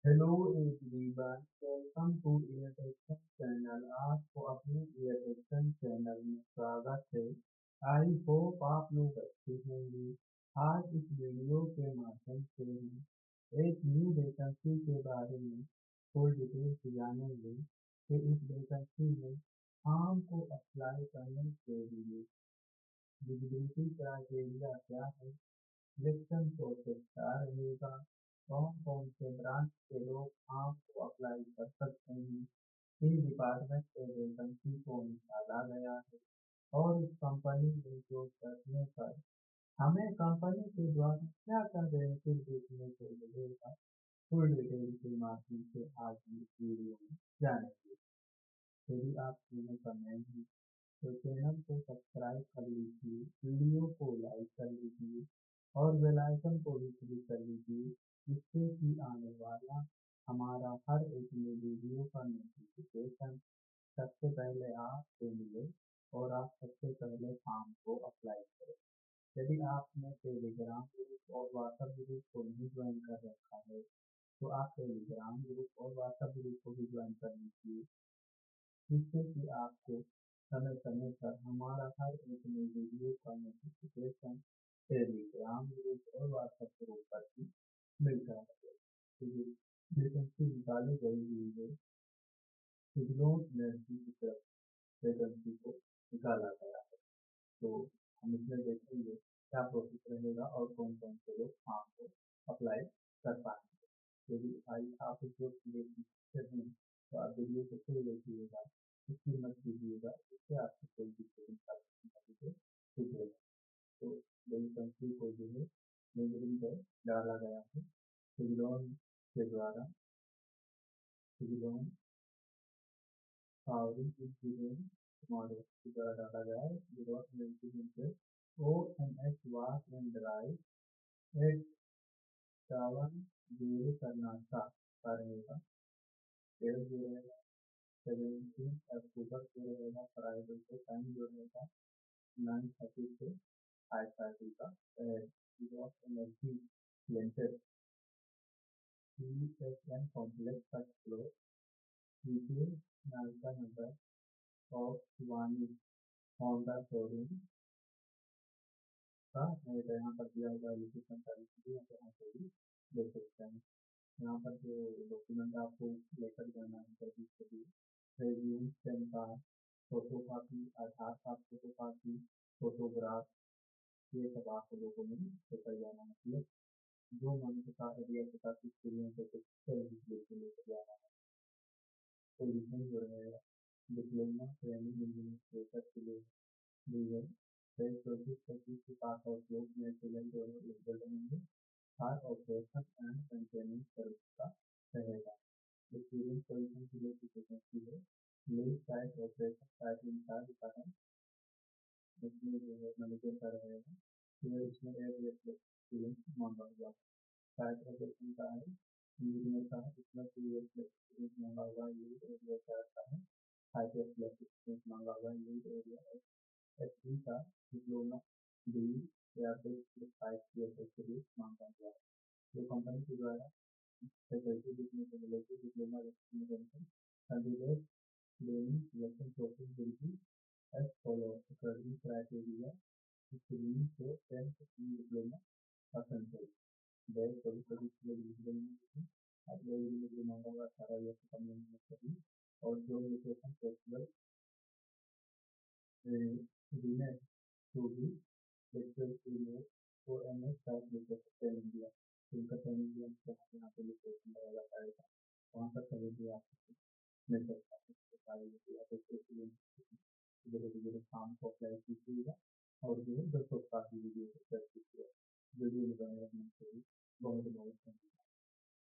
Hello everyone, welcome to एयरटेक्शन channel. आपको अपने एयरटेक्शन चैनल में स्वागत है। आई होप आप लोग अच्छे होंगे। आज इस वीडियो के माध्यम से हम एक न्यू वैकेंसी के बारे में फुल डिटेल्स जानेंगे कि इस वैकेंसी में आपको अप्लाई करने के लिए एलिजिबिलिटी क्राइटेरिया क्या है, सिलेक्शन प्रोसेस क्या रहेगा, कौन कौन से ब्रांच के लोग आपको अप्लाई कर सकते हैं, किस डिपार्टमेंट से वैकेंसी को निकाला गया है और इस कंपनी में जॉब करने पर हमें कंपनी के द्वारा क्या क्या बेनिफिट देखने को मिलेगा, फुल डिटेल के माध्यम से आज हम इस वीडियो में जानेंगे। यदि आप चैनल पर नए हैं तो चैनल को सब्सक्राइब कर लीजिए, वीडियो को लाइक कर लीजिए और बेल आइकन को भी क्लिक कर लीजिए, जिससे कि आने वाला हमारा हर एक न्यू वीडियो का नोटिफिकेशन सबसे पहले आपको मिले और आप सबसे पहले काम को अप्लाई करें। यदि आपने टेलीग्राम ग्रुप और व्हाट्सएप ग्रुप को नहीं ज्वाइन कर रखा है तो आप टेलीग्राम ग्रुप और व्हाट्सएप ग्रुप को भी ज्वाइन कर लीजिए, जिससे कि आपको समय समय पर हमारा हर एक नई वीडियो का नोटिफिकेशन टेलीग्राम ग्रुप और व्हाट्सएप ग्रुप पर भी मिलता रहे। तो ये वैकेंसी निकाली गई हुई है, सिग्नल एनर्जी की तरफ वैकेंसी को निकाला गया है। तो हम इसमें देखेंगे क्या प्रोसेस रहेगा और कौन कौन से लोग काम को अप्लाई कर पाएंगे। यदि आई आप इस जॉब के लिए इंटरेस्टेड हैं तो आप वीडियो को फुल देखिएगा, इसकी मत कीजिएगा, इससे आपको कोई दिक्कत नहीं छूटेगा। तो वैकेंसी को जो है लिंक्डइन पर डाला गया है, सिग्नल के द्वारा, सिग्नल पावरिंग इंजीनियरिंग मॉडल के द्वारा डाला गया है। सिग्नल लिंक्डइन पे OMS walk and drive eight 7 Karnataka का रहेगा। डेट जो रहेगा 17 अक्टूबर को रहेगा। फ्राइडे को टाइम जो रहेगा 9:30 से 5:30 का रहेगा। Energy limited CSM complex first floor, नीचे नालका नंबर ऑफ वानी होंडा शोरूम का है। यहाँ पर दिया हुआ लोकेशन का भी यहाँ पे भी देख सकते हैं। यहाँ पर जो डॉक्यूमेंट आपको लेकर जाना है इंटरव्यू के लिए, resume, PAN card, photo copy, Aadhaar card photo copy, photograph, ये सब आपको डॉक्यूमेंट लेकर जाना है। प्लस जो मंथ का एरिया के साथ एक्सपीरियंस है तो सर्विस लेकर जाना है। पोजीशन जो रहेगा डिप्लोमा ट्रेनिंग एडमिनिस्ट्रेटर के लिए दी है। 24-25 के पास आउट लोग नेचुरल जो है एलिजिबल रहेंगे। Car operation and maintenance service का रहेगा। एक्सपीरियंस पोजीशन के लिए वैकेंसी है। Leave site operation site in charge का है, इसमें जो है मैनेजर का रहेगा। फिर इसमें 8 ईयर एक्सपीरियंस मांगा हुआ है। साइट ऑपरेशन का है, इंजीनियर का है, इसमें 2 ईयर एक्सपीरियंस मांगा हुआ है। लीड एरिया चार्ज का है, 5 ईयर एक्सपीरियंस मांगा हुआ है। लीड एरिया एसडी का डिप्लोमा डी या 5 ईयर एक्सपीरियंस मांगा हुआ है। जो कंपनी के द्वारा फैकल्टी देखने को मिलेगी, diploma candidate training selection process will be as follow according criteria screening को 10 डिप्लोमा परसेंटेज बैच कभी कभी एलिजिबल नहीं है। आप एलिजिबिलिटी मांगा हुआ 18 ईयर से कम नहीं होना चाहिए और जो location flexible remain to be flexible to no OMS type location pan India, उनका पेन इंडिया यहाँ पे लोकेशन लगाया जाता है, वहाँ पर कभी भी आप मिल सकता है। तो सारी धीरे काम को अप्लाई कीजिएगा और जो है दोस्तों काफ़ी वीडियो को शेयर कीजिएगा। वीडियो में बने रहने के लिए बहुत बहुत धन्यवाद।